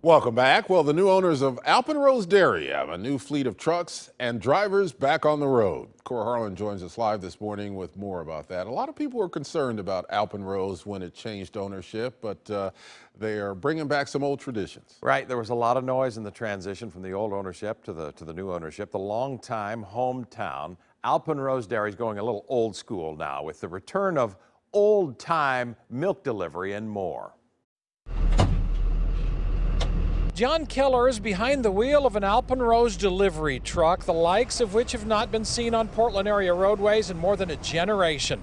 Welcome back. Well, the new owners of Alpenrose Dairy have a new fleet of trucks and drivers back on the road. Cora Harlan joins us live this morning with more about that. A lot of people were concerned about Alpenrose when it changed ownership, but they are bringing back some old traditions. Right. There was a lot of noise in the transition from the old ownership to the new ownership. The longtime hometown Alpenrose Dairy is going a little old school now with the return of old-time milk delivery and more. John Keller is behind the wheel of an Alpenrose delivery truck, the likes of which have not been seen on Portland area roadways in more than a generation.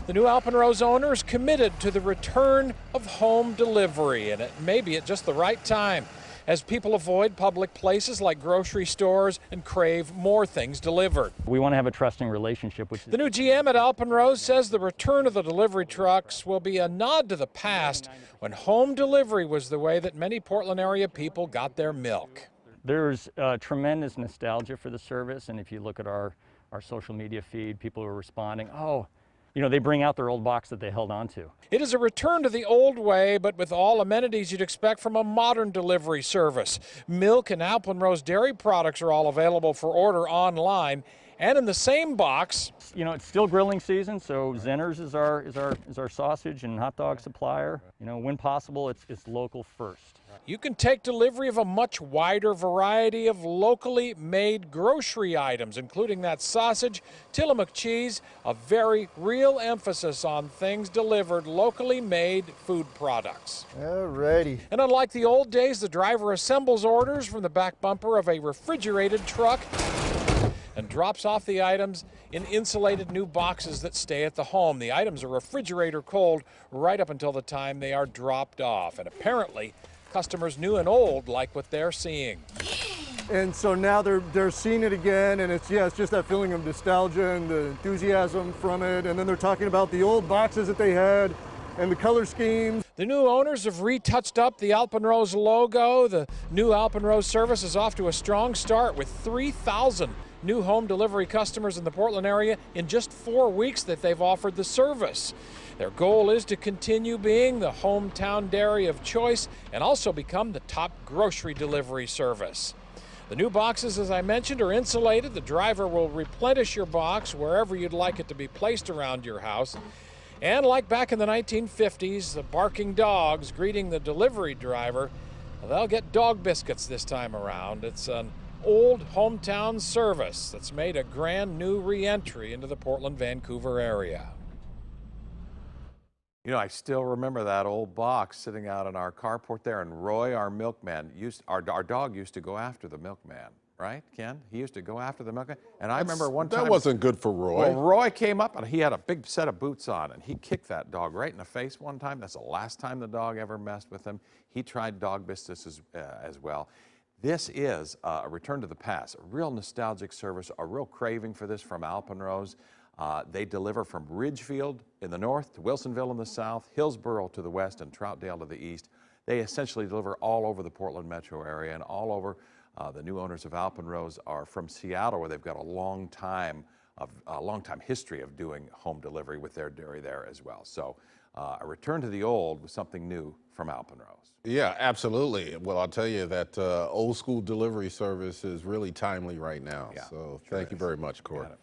The new Alpenrose owner is committed to the return of home delivery, and it may be at just the right time as people avoid public places like grocery stores and crave more things delivered. We want to have a trusting relationship. The new GM at Alpenrose says the return of the delivery trucks will be a nod to the past when home delivery was the way that many Portland area people got their milk. There's tremendous nostalgia for the service, and if you look at our social media feed, people are responding, oh, you know, they bring out their old box that they held on to. It is a return to the old way, but with all amenities you'd expect from a modern delivery service. Milk and Alpenrose Dairy products are all available for order online, and in the same box. You know, it's still grilling season, so Zenner's is our sausage and hot dog supplier. You know, when possible, it's local first. You can take delivery of a much wider variety of locally made grocery items, including that sausage, Tillamook cheese, a very real emphasis on things delivered locally made food products. Alrighty. And unlike the old days, the driver assembles orders from the back bumper of a refrigerated truck and drops off the items in insulated new boxes that stay at the home. The items are refrigerator cold right up until the time they are dropped off. And apparently, customers new and old like what they're seeing. And so now they're seeing it again, and it's just that feeling of nostalgia and the enthusiasm from it. And then they're talking about the old boxes that they had and the color schemes. The new owners have retouched up the Alpenrose logo. The new Alpenrose service is off to a strong start with 3,000 new home delivery customers in the Portland area in just 4 weeks that they've offered the service. Their goal is to continue being the hometown dairy of choice and also become the top grocery delivery service. The new boxes, as I mentioned, are insulated. The driver will replenish your box wherever you'd like it to be placed around your house. And like back in the 1950s, the barking dogs greeting the delivery driver, they'll get dog biscuits this time around. It's an old hometown service that's made a grand new re-entry into the Portland-Vancouver area. You know, I still remember that old box sitting out in our carport there, and Roy, our milkman, our dog used to go after the milkman, right, Ken? He used to go after the milkman, and I remember one time— That wasn't good for Roy. Well, Roy came up, and he had a big set of boots on, and he kicked that dog right in the face one time. That's the last time the dog ever messed with him. He tried dog biscuits as well. This is a return to the past, a real nostalgic service, a real craving for this from Alpenrose. They deliver from Ridgefield in the north to Wilsonville in the south, Hillsborough to the west, and Troutdale to the east. They essentially deliver all over the Portland metro area and all over. The new owners of Alpenrose are from Seattle, where they've got a long time history of doing home delivery with their dairy there as well. So a return to the old with something new from Alpenrose. Yeah, absolutely. Well, I'll tell you that old school delivery service is really timely right now. Yeah, So sure thank you very much, Cora.